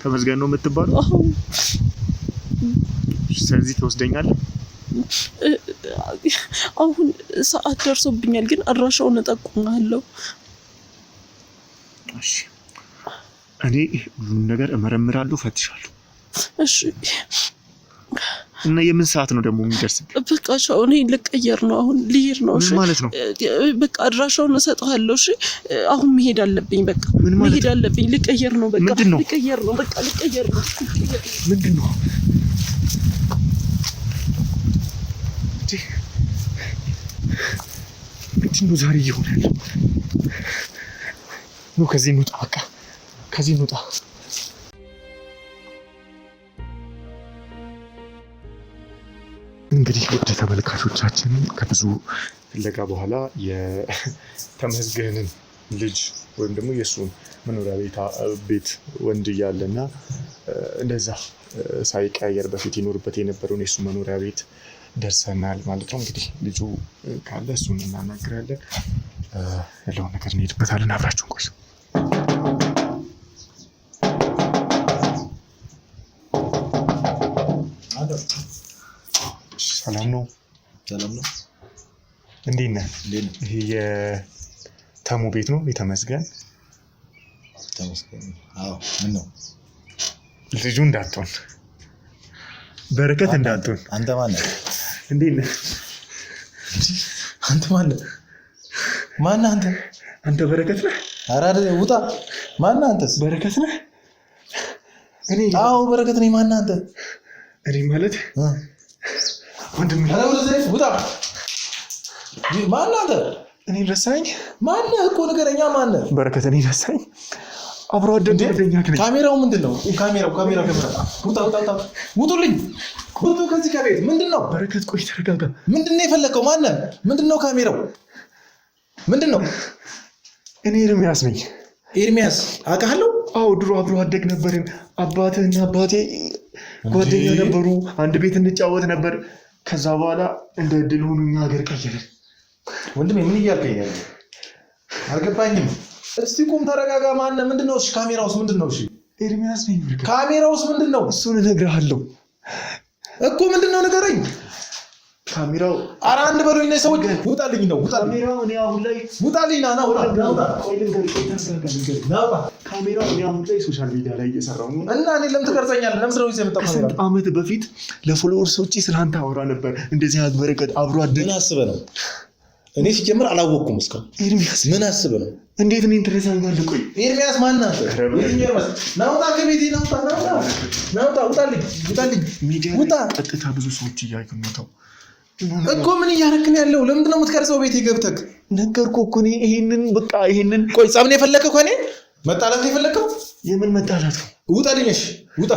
ተመስገን ነው የምትባለው? አዎ። ስለዚህ ትወስደኛለህ? አሁን ሰዓት ደርሶብኛል፣ ግን አድራሻውን እጠቁምሃለሁ። እሺ። እኔ ሁሉን ነገር እመረምራለሁ፣ ፈትሻለሁ። እሺ። እና የምን ሰዓት ነው ደግሞ የሚደርስብኝ? በቃ ቻው፣ እኔ ልቀየር ነው አሁን ልሄድ ነው። እሺ ማለት ነው በቃ አድራሻውን እሰጥሃለሁ። እሺ አሁን መሄድ አለብኝ። በቃ መሄድ አለብኝ። ልቀየር ነው። በቃ ልቀየር ነው። በቃ ልቀየር ነው። ምንድን ነው ዛሬ ይሆናል? ነው ከዚህ እንውጣ። በቃ ከዚህ እንውጣ። እንግዲህ ውድ ተመልካቾቻችን ከብዙ ፍለጋ በኋላ የተመስገንን ልጅ ወይም ደግሞ የእሱን መኖሪያ ቤት ወንድ እያለና እንደዛ ሳይቀያየር በፊት ይኖርበት የነበረውን የእሱ መኖሪያ ቤት ደርሰናል ማለት ነው። እንግዲህ ልጁ ካለ እሱን እናናግራለን፣ ያለውን ነገር እንሄድበታለን። አብራችሁን ቆዩ። ሰላም ነው? ሰላም ነው። እንዴት ነህ? ይሄ የተሙ ቤት ነው? የተመስገን? አዎ። ምን ነው? ልጁ እንዳትሆን፣ በረከት እንዳትሆን። አንተ ማነህ? እንዴት ነህ? አንተ ማነህ? ማነህ አንተ? አንተ በረከት ነህ? ኧረ ውጣ። ማነህ አንተስ? በረከት ነህ? እኔ? አዎ በረከት ነኝ። ማነህ አንተ? እኔ ማለት ወንድም። ኧረ ውጣ። ማነህ አንተ? እኔ ረሳኝ? ማነህ እኮ ንገረኛ። ማነህ? በረከት። እኔ ረሳኝ? አብሮ አደግ ጓደኛ ነኝ። ካሜራው ምንድን ነው? ካሜራው ውጣ። ውጡልኝ። ውጡ ከዚህ ከቤት። ምንድን ነው? በረከት ቆይ ተረጋጋ። ምንድን ነው የፈለከው? ማነህ? ምንድን ነው ካሜራው? ምንድን ነው? እኔ ኤርሚያስ ነኝ። ኤርሚያስ አውቃለሁ። አዎ ድሮ አብሮ አደግ ነበርን። አባትህና አባቴ ጓደኛ ነበሩ። አንድ ቤት እንጫወት ነበር። ከዛ በኋላ እንደ እድል ሆኖ እኛ ሀገር ቀየርን። ወንድሜ ምን እያልከኝ ያለው? አልገባኝም። እስቲ ቁም፣ ተረጋጋ። ማነህ? ምንድን ነው? እሺ ካሜራውስ ምንድን ነው? እሺ ኤርሚያስ ነኝ። ካሜራውስ ምንድን ነው? እሱን እነግርሃለሁ እኮ። ምንድን ነው ንገረኝ። ካሜራው ኧረ አንድ በሉኝ ነው ሰዎች። ውጣልኝ ነው ውጣልኝ። ካሜራው እኔ አሁን ላይ ውጣልኝ ና ውጣ። ካሜራው እኔ አሁን ላይ ሶሻል ሚዲያ ላይ እየሰራሁ ነው። እና እኔ ለምን ትቀርጸኛለህ? ለምን ነው የምታው? ከስንት ዓመት በፊት ለፎሎወርሶቼ ስላንተ አወራ ነበር። እንደዚህ አይነት በረከት አብሮ አደግ። ምን አስበህ ነው? እኔ ሲጀምር አላወቅኩም እስካሁን። ኤርሚያስ ምን አስበህ ነው? እንዴት እኔን ትረሳኛለህ? ቆይ ኤርሚያስ ማን ናት? ናውጣ ከቤቴ ናውጣ። ውጣልኝ። ውጣ። ቀጥታ ብዙ ሰዎች እያዩ ነው እኮ። ምን እያደረክ ነው ያለው? ለምንድን ነው የምትቀርጸው ቤቴ ገብተህ? ነገርኩህ እኮ እኔ ይሄንን ቆይ ጸብ ነው የፈለከው? ከእኔ መጣላት ነው የፈለከው? የምን መጣላት ነው? ውጣልኝ። እሺ ውጣ።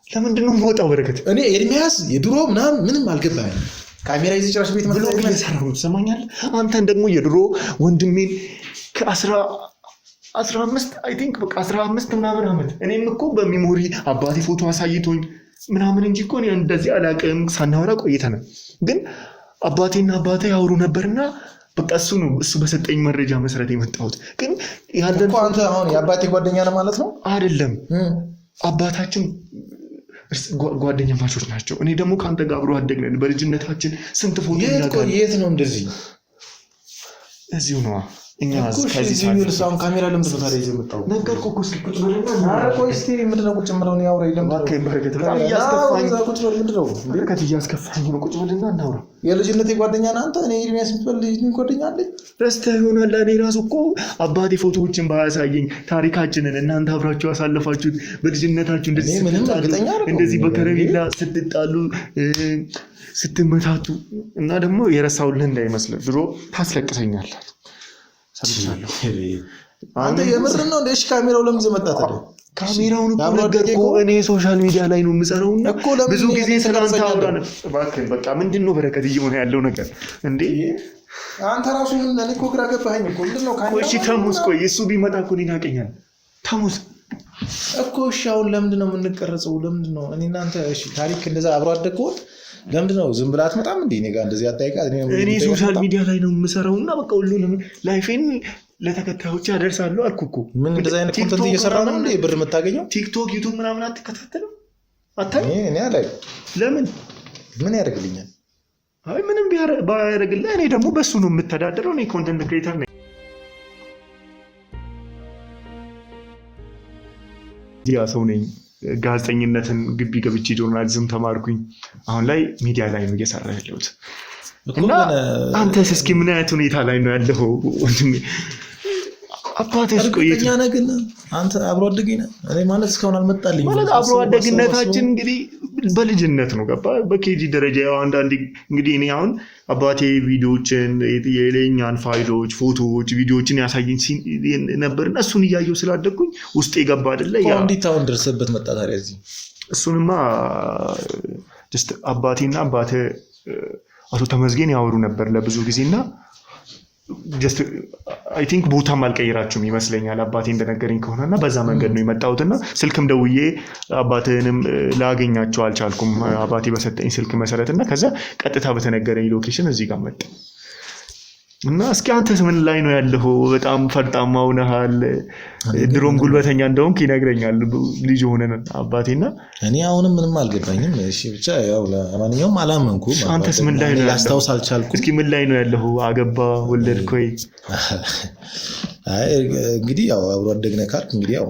ለምንድን ነው የምወጣው? በረከት እኔ ኤርሚያስ የድሮ ምንም አልገባህም። ካሜራ ይዘህ ጭራሽ ቤት ብሎ እየሰራሁ ትሰማኛለህ? አንተን ደግሞ የድሮ ወንድሜን ከ15 አይ ቲንክ በቃ 15 ምናምን ዓመት እኔም እኮ በሚሞሪ አባቴ ፎቶ አሳይቶኝ ምናምን እንጂ እኮ እኔ እንደዚህ አላውቅም። ሳናወራ ቆይተናል። ግን አባቴና አባቴ ያወሩ ነበርና በቃ እሱ በሰጠኝ መረጃ መሰረት የመጣሁት። ግን ያለን እኮ አንተ አሁን የአባቴ ጓደኛ ነህ ማለት ነው? አይደለም፣ አባታችን ጓደኛ ማቾች ናቸው። እኔ ደግሞ ከአንተ ጋር አብሮ አደግነን በልጅነታችን ስንት ፎቶ እናውቃለን። የት ነው እንደዚህ? እዚሁ ነዋ። እኛ ከዚህ ሳይሆን ካሜራ ለምን ታዲያ ይዘህ መጣው? ነገርኩህ እኮ እስኪ ቁጭ ብለና ቆይ እስኪ ምንድን ነው ቁጭ ብለው ነው ያወራ? ይለም በረከት በጣም እያስከፋኝ ነው። ቁጭ ብለው ምንድን ነው በረከት እያስከፋኝ ነው። ቁጭ ብለና እናውራ። የልጅነቴ ጓደኛ ነህ አንተ። እኔ ኤርሚያስ የምትባል ልጅ ጓደኛ አለኝ። ረስተህ ይሆናል። እኔ ራሱ እኮ አባቴ ፎቶዎችን ባያሳየኝ ታሪካችንን እናንተ አብራችሁ ያሳለፋችሁት በልጅነታችሁ እንደዚህ በከረሜላ ስትጣሉ ስትመታቱ እና ደግሞ የረሳሁልህ እንዳይመስልህ ድሮ ታስለቅሰኛለህ። ሰምቻለሁ። አንተ የምርህን ነው? እሺ ካሜራው ለምን ይዘህ መጣህ ታዲያ? ካሜራውን እኮ ነገርኩህ። እኔ ሶሻል ሚዲያ ላይ ነው የምሰራውና ብዙ ጊዜ ስላንተ አወራን። እባክህ በቃ ምንድን ነው በረከት እየሆነ ያለው ነገር እንዴ? አንተ ራሱ ምን እኔ እኮ ግራ ገባኸኝ እኮ። ምንድን ነው ካሜራው? እሺ ተሙስ፣ ቆይ እሱ ቢመጣ እኮ እኔን ያውቀኛል። ተሙስ እኮ እሺ፣ አሁን ለምንድን ነው የምንቀረጸው? ለምንድን ነው እኔ እናንተ እሺ ታሪክ እንደዛ አብሮ አደግ ከሆነ ለምንድን ነው ዝም ብለህ አትመጣም እንዴ? እኔ ጋር እንደዚህ አታይቃ። እኔ ሶሻል ሚዲያ ላይ ነው የምሰራውና በቃ ሁሉንም ላይፌን ለተከታዮች ያደርሳለሁ አልኩህ እኮ። ምን እንደዚህ አይነት ኮንተንት እየሰራ ነው እንዴ ብር የምታገኘው? ቲክቶክ፣ ዩቲዩብ ምናምን አትከታተልም? አታይ? እኔ አላይ። ለምን? ምን ያደርግልኛል? አይ ምንም ባያደርግልህ፣ እኔ ደግሞ በሱ ነው የምተዳደረው። እኔ ኮንተንት ክሬተር ነኝ። ያ ሰው ነኝ። ጋዜጠኝነትን ግቢ ገብቼ ጆርናሊዝም ተማርኩኝ። አሁን ላይ ሚዲያ ላይ ነው እየሰራ ያለሁት። እና አንተስ እስኪ ምን አይነት ሁኔታ ላይ ነው ያለው ወንድሜ? አባቴስ ቆይተኛ ነህ ግን አንተ አብሮ አደገ ነህ። እኔ ማለት እስካሁን አልመጣልኝ ማለት አብሮ አደግነታችን እንግዲህ በልጅነት ነው ገባ በኬጂ ደረጃ ያው አንዳንዴ እንግዲህ እኔ አሁን አባቴ ቪዲዮዎችን የሌላኛን ፋይሎች ፎቶዎች ቪዲዮዎችን ያሳየኝ ነበርና እሱን እያየሁ ስላደግኩኝ ውስጤ ገባ አይደለ ያ እንዴት አሁን ደርሰበት መጣ ታዲያ እዚህ እሱንማ just አባቴና አባቴ አቶ ተመስገን ያወሩ ነበር ለብዙ ጊዜና just I think ቦታም አልቀይራችሁም ይመስለኛል አባቴ እንደነገረኝ ከሆነና በዛ መንገድ ነው የመጣሁትና ስልክም ደውዬ አባቴንም ላገኛቸው አልቻልኩም አባቴ በሰጠኝ ስልክ መሰረትና ከዛ ቀጥታ በተነገረኝ ሎኬሽን እዚህ ጋር መጣ እና እስኪ አንተስ ምን ላይ ነው ያለው? በጣም ፈርጣማው ነሃል ድሮም ጉልበተኛ እንደሆንክ ይነግረኛል ልጅ ሆነን አባቴና እኔ አሁንም ምንም አልገባኝም። እሺ ብቻ ያው ለማንኛውም አላመንኩም። አንተስ ምን ላይ ነው ላስታውስ አልቻልኩም። እስኪ ምን ላይ ነው ያለው? አገባ ወለድክ ወይ? አይ እንግዲህ ያው አብሮ አደግነ ካልክ እንግዲህ ያው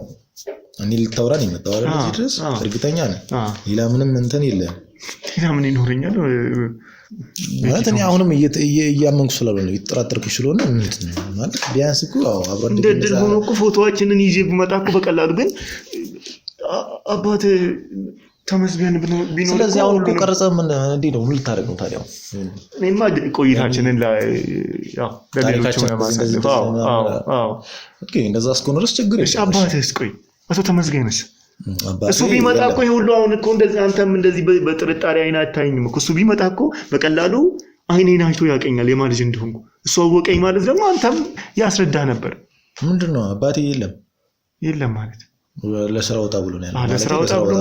እኔ ልታወራን የመጣው አይደል እዚህ ድረስ እርግጠኛ ነኝ። ሌላ ምንም እንትን የለም። ሌላ ምን ይኖረኛል? ማለት እኔ አሁንም እያመንኩ ስለሆነ እየተጠራጠርኩ ስለሆነ ማለት ቢያንስ እኮ አብሮ አደግ እንደድል ሆኖ እኮ ፎቶዋችንን ይዤ ብመጣ እኮ በቀላሉ ግን አባቴ ተመስገን ቢኖር ስለዚህ አሁን እኮ ቀርጸ ምን እንዴ ነው ምን ልታደርግ ነው ታዲያ? እኔማ ቆይታችንን ያው ለሌሎች ለማሳለፍ ኦኬ እንደዛ እስከሆነ ድረስ ችግር የለም። አባቴስ ቆይ አቶ ተመስገንስ እሱ ቢመጣ እኮ ይሁሉ አሁን እኮ እንደዚህ አንተም እንደዚህ በጥርጣሬ አይን አታይኝም እኮ እሱ ቢመጣ እኮ በቀላሉ አይኔን አይቶ ያቀኛል የማን ልጅ እንደሆንኩ እሱ አወቀኝ ማለት ደግሞ አንተም ያስረዳ ነበር። ምንድነው አባቴ የለም ማለት ለስራ ወጣ ብሎ ነው ያለው። ለስራ ወጣ ብሎ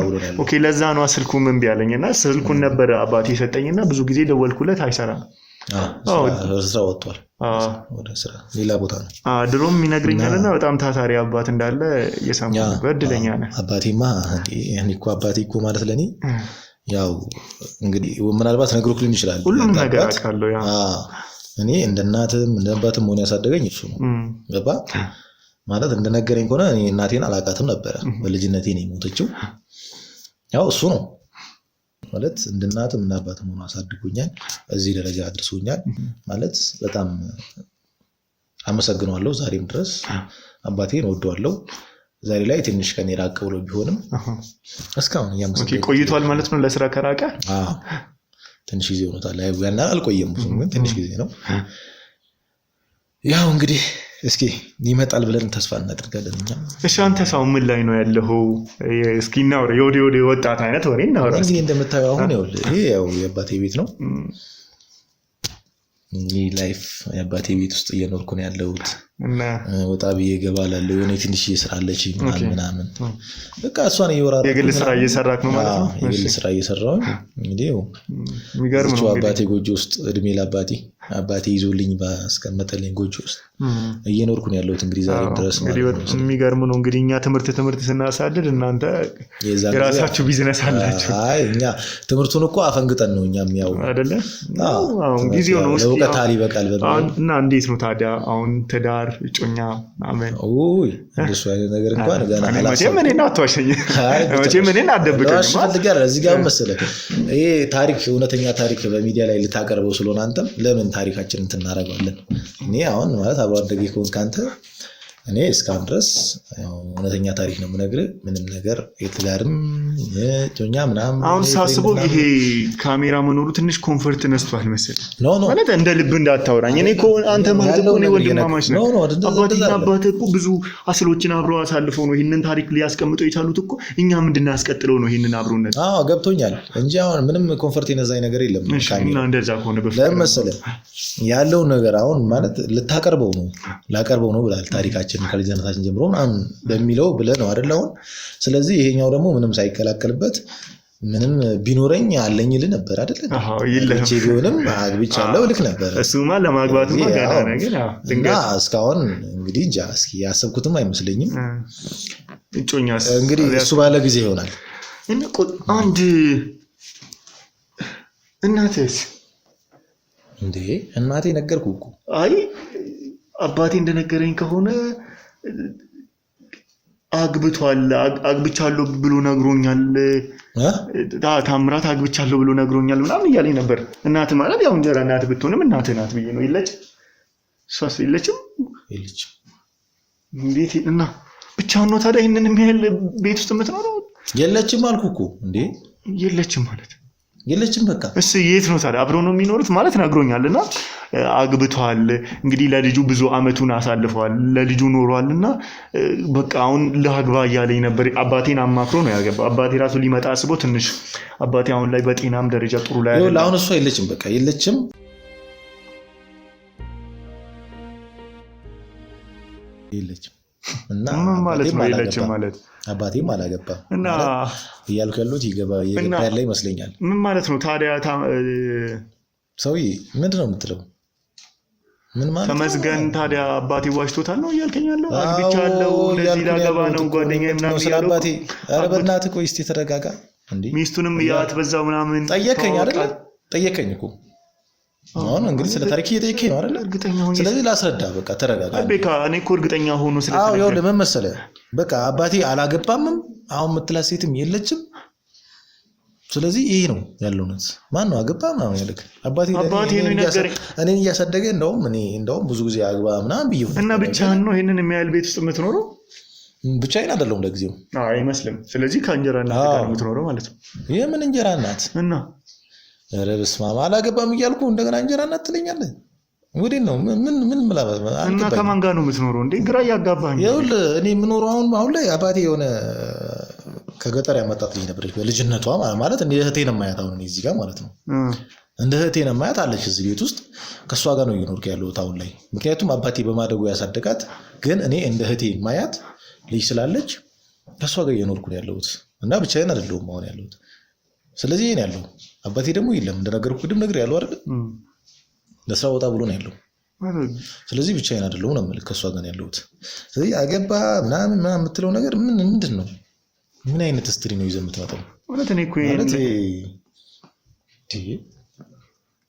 ኦኬ ለዛ ነው ስልኩን ምን ቢያለኝና ስልኩን ነበር አባቴ ሰጠኝና ብዙ ጊዜ ደወልኩለት አይሰራም። ስራ ወጥቷል ወደ ስራ ሌላ ቦታ ነው። ድሮም ይነግረኛልና በጣም ታታሪ አባት እንዳለ የሰማሁ በእድለኛ ነህ። አባቴማ እኔ እኮ አባቴ እኮ ማለት ለኔ ያው እንግዲህ ምናልባት ነግሮክ ሊሆን ይችላል ሁሉም ነገር አውቃለሁ። ያ እኔ እንደ እናትም እንደ አባትም ሆነ ያሳደገኝ እሱ ነው ገባ ማለት እንደነገረኝ ከሆነ እኔ እናቴን አላውቃትም ነበር በልጅነቴ ነው የሞተችው። ያው እሱ ነው ማለት እንደ እናትም እንደ አባትም ሆኖ አሳድጎኛል እዚህ ደረጃ አድርሶኛል ማለት በጣም አመሰግናለሁ። ዛሬም ድረስ አባቴን ወደዋለሁ። ዛሬ ላይ ትንሽ ከኔ ራቅ ብሎ ቢሆንም እስካሁን ያመሰግናለሁ። ቆይቷል ማለት ነው ለስራ ከራቀ ትንሽ ጊዜ ሆኖታል። ያና አልቆየም ግን ትንሽ ጊዜ ነው። ያው እንግዲህ እስኪ ይመጣል ብለን ተስፋ እናደርጋለን እኛ። እሺ አንተ ሰው ምን ላይ ነው ያለው? እስኪ እናውራ የወዴ ወጣት አይነት ወሬ እናውራ። እንግዲህ እንደምታየው አሁን ይኸውልህ ይሄ ያው የአባቴ ቤት ነው። ይሄ ላይፍ የአባቴ ቤት ውስጥ እየኖርኩ ነው ያለሁት እና ወጣ ብዬ እገባላለሁ። የሆነ ትንሽ እየሰራለች ምናምን በቃ እሷን እየወራረድኩ የግል ስራ እየሰራክ ነው ማለት ነው? የግል ስራ እየሰራሁ እንግዲህ የሚገርም ነው። አባቴ ጎጆ ውስጥ እድሜ ለአባቴ ይዞልኝ ባስቀመጠልኝ ጎጆ ውስጥ እየኖርኩ ነው ያለሁት እንግዲህ ዛሬም ድረስ ማለት ነው። የሚገርም ነው እንግዲህ እኛ ትምህርት ስናሳድድ እናንተ የራሳችሁ ቢዝነስ አላችሁ። አይ እኛ ትምህርቱን እኮ አፈንግጠን ነው እኛም ያው አይደለ? አዎ ጊዜው ነው ለውቀት ይበቃል እና እንዴት ነው ታዲያ አሁን ትዳር እጮኛ አሜን ኦይ እንደሱ አይነት ነገር እንኳን ገና አላሰብኩም። ምን ነው አትዋሸኝ ምን ነው አደብቀኝ ማለት እዚህ ጋር መሰለህ ይሄ ታሪክ እውነተኛ ታሪክ በሚዲያ ላይ ልታቀርበው ስለሆነ አንተም ለምን ታሪካችንን እናደርጋለን? እኔ አሁን ማለት አብሮ አደጌ ከሆንክ አንተ እኔ እስካሁን ድረስ እውነተኛ ታሪክ ነው የምነግርህ። ምንም ነገር የትዳርም ጮኛ ምናምን አሁን ሳስበው ይሄ ካሜራ መኖሩ ትንሽ ኮምፎርት ነስቷል መሰለኝ ማለት እንደ ልብ እንዳታወራኝ። እኔ እኮ አንተ ማለት እኮ ነው ወንድማማች ነው። አባቴና አባቴ እኮ ብዙ አስሎችን አብረው አሳልፈው ነው ይሄንን ታሪክ ሊያስቀምጠው የቻሉት እኮ እኛ ምንድን ነው ያስቀጥለው ነው ይሄንን አብሮነት። ገብቶኛል እንጂ አሁን ምንም ኮምፎርት የነዛኝ ነገር የለም። እና እንደዛ ከሆነ ለምን መሰለህ ያለው ነገር አሁን ማለት ልታቀርበው ነው ላቀርበው ነው ብላል ታሪካችን ከልጅነታችን ጀምሮ ምናምን በሚለው ብለህ ነው አይደል አሁን። ስለዚህ ይሄኛው ደግሞ ምንም ሳይከላከልበት ምንም ቢኖረኝ አለኝ ልህ ነበር አይደል? ይልህ ቢሆንም አግብቻለሁ ልክ ነበር። እሱማ ለማግባትማ ገና ነው ግን ድንገት እስካሁን እንግዲህ እንጃ እስኪ ያሰብኩትም አይመስለኝም። እጮኛስ እንግዲህ እሱ ባለ ጊዜ ይሆናል። አንድ እናትስ እንዴ እናቴ ነገርኩህ እኮ። አይ አባቴ እንደነገረኝ ከሆነ አግብቻለሁ ብሎ ነግሮኛል ታምራት አግብቻለሁ ብሎ ነግሮኛል ምናምን እያለኝ ነበር። እናት ማለት ያው እንጀራ እናት ብትሆንም እናት ናት ብዬ ነው። እሷስ የለችም እንዴት እና ብቻውን ነው ታዲያ ይሄንን የሚያህል ቤት ውስጥ የምትኖረው? የለችም አልኩ እኮ እንዴ የለችም ማለት የለችም በቃ እሺ የት ነው ታዲያ? አብረው ነው የሚኖሩት ማለት ነግሮኛልና አግብቷል እንግዲህ ለልጁ ብዙ አመቱን አሳልፈዋል ለልጁ ኖሯልና በቃ አሁን ለአግባ እያለኝ ነበር። አባቴን አማክሮ ነው ያገባው። አባቴ ራሱ ሊመጣ አስቦ ትንሽ አባቴ አሁን ላይ በጤናም ደረጃ ጥሩ ላይ አይደለም። አሁን እሷ የለችም በቃ የለችም እና ማለት ነው የለችም ማለት አባቴም አላገባም እና እያልኩ ያሉት ይገባ ያለ ይመስለኛል። ምን ማለት ነው ታዲያ? ሰውዬ ምንድን ነው የምትለው? ምን ማለት ተመስገን ታዲያ አባቴ ዋሽቶታል ነው እያልከኝ ያለው? አግብቻለሁ እንደዚህ ላገባ ነው ጓደኛዬ ምናምን ያለው አባቴ። ኧረ በእናትህ ቆይ እስኪ ተረጋጋ እንዴ። ሚስቱንም ያትበዛው ምናምን ጠየቀኝ አይደል? ጠየቀኝ እኮ አሁን እንግዲህ ስለ ታሪክ እየጠየቀኝ ነው አይደል? እርግጠኛ ሆኜ ስለዚህ ላስረዳ በቃ ተረጋጋ። በቃ እኔ እኮ እርግጠኛ ሆኖ ስለዚህ አዎ ምን መሰለህ በቃ አባቴ አላገባምም አሁን የምትላት ሴትም የለችም። ስለዚህ ይሄ ነው ያለው ነው። ማን ነው አገባ ምናምን ያለክ? አባቴ ነው ይነገረኝ። እኔን እያሳደገ እንደውም ብዙ ጊዜ አግባ ምናምን ብዬው እና ብቻህን ነው ይሄንን የሚያህል ቤት ውስጥ የምትኖረው? ብቻዬን አይደለሁም ለጊዜው። አይመስልም። ስለዚህ ከእንጀራ እናት ጋር የምትኖረው ማለት ነው። የምን እንጀራ እናት እና ኧረ በስመ አብ አላገባም እያልኩ እንደገና እንጀራ እናት ትለኛለህ? ወዴት ነው ምን እና ከማን ጋር ነው የምትኖረው እንዴ? ግራ እያጋባኝ። ይኸውልህ እኔ የምኖረው አሁን ላይ አባቴ የሆነ ከገጠር ያመጣት ልጅ ነበረች በልጅነቷ ማለት እንደ እህቴ ነው የማያት አሁን እዚህ ጋር ማለት ነው። እንደ እህቴ ነው የማያት አለች እዚህ ቤት ውስጥ ከእሷ ጋር ነው እየኖርኩ ያለሁት አሁን ላይ። ምክንያቱም አባቴ በማደጉ ያሳደጋት ግን እኔ እንደ እህቴ የማያት ልጅ ስላለች ከእሷ ጋር እየኖርኩ ነው ያለሁት እና ብቻዬን አይደለሁም አሁን ያለሁት። ስለዚህ ይሄን ያለው አባቴ ደግሞ የለም እንደነገርኩህ ቅድም ነገር ያለው አይደል ለስራ ወጣ ብሎ ነው ያለው። ስለዚህ ብቻዬን አይደለሁም ነው የምልህ ከእሷ ጋር ነው ያለሁት። ስለዚህ አገባ ምናምን የምትለው ነገር ምንድን ነው? ምን አይነት ስትሪ ነው ይዘህ የምትመጣው? ማለት እኔ እኮ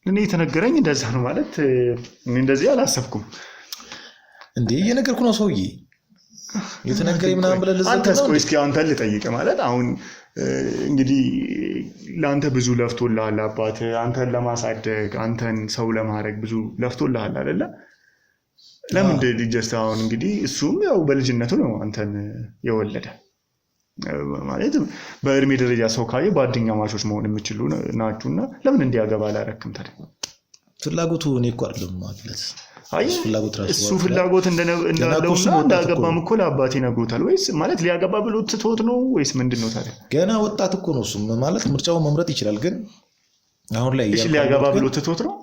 እኔ የተነገረኝ እንደዛ ነው ማለት እኔ እንደዚህ አላሰብኩም እንዴ እየነገርኩ ነው ሰውዬ የተነገረኝ ምናምን ብለህ ልዘጋ ነው። አንተስ ቆይ እስኪ አንተን ልጠይቅህ ማለት አሁን እንግዲህ ለአንተ ብዙ ለፍቶልሃል አባት አንተን ለማሳደግ አንተን ሰው ለማድረግ ብዙ ለፍቶልሃል አይደለ? ለምን ጀስት አሁን እንግዲህ እሱም ያው በልጅነቱ ነው አንተን የወለደ ማለት በእድሜ ደረጃ ሰው ካየ ጓደኛ ማቾች መሆን የሚችሉ ናችሁና ለምን እንዲያገባ አላረክም ታዲያ? ፍላጎቱ እኔ እኮ አይደለም ማለት እሱ ፍላጎት እንዳለውና እንዳገባም እኮ ለአባቴ ነግሮታል ወይስ ማለት ሊያገባ ብሎ ትቶት ነው ወይስ ምንድነው ታዲያ? ገና ወጣት እኮ ነው እሱ ማለት ምርጫውን መምረጥ ይችላል። ግን አሁን ላይ እሺ ሊያገባ ብሎ ትቶት ነው?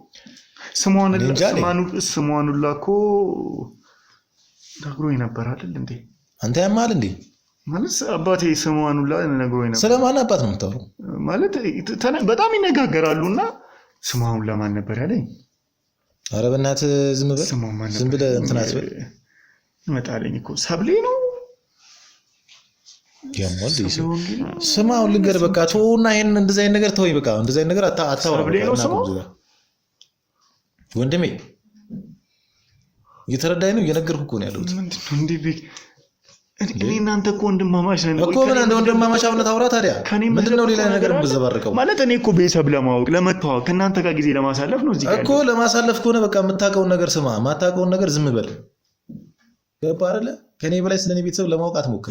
ስሟኑላ እኮ ነግሮኝ ነበር አይደል እንዴ? አንተ ያማል እንዴ? ማለት አባቴ ስሟኑላ ነግሮኝ ነበር። ስለማን አባት ነው የምታወራው? ማለት በጣም ይነጋገራሉና ስሟኑላ ማን ነበር ያለኝ? ኧረ በእናትህ ዝም በል ዝም ብለህ እንትን አትበል። እመጣለኝ እኮ ሰብሌ ነው ያሟል ዲስ ስማው ልንገር በቃ ተውና ይሄን እንደዚህ አይነት ነገር ተወኝ በቃ እንደዚህ አይነት ነገር አታወራ በቃ ወንድሜ እየተረዳኝ ነው እየነገርኩህ እኮ ነው ያለሁት። ምንድነው እንዴ እኔ እናንተ እኮ ወንድማማች ነን እኮ ምን እንደ ወንድማማች አብነት አውራ ታዲያ ምንድነው ሌላ ነገር የምትዘባርቀው? ማለት እኔ እኮ ቤተሰብ ለማወቅ ለመተዋወቅ ከእናንተ ጋር ጊዜ ለማሳለፍ ነው እዚህ ጋር እኮ ለማሳለፍ ከሆነ በቃ የምታውቀውን ነገር ስማ ማታውቀውን ነገር ዝም በል ገባ አይደለ? ከኔ በላይ ስለኔ ቤተሰብ ለማወቅ አትሞክር።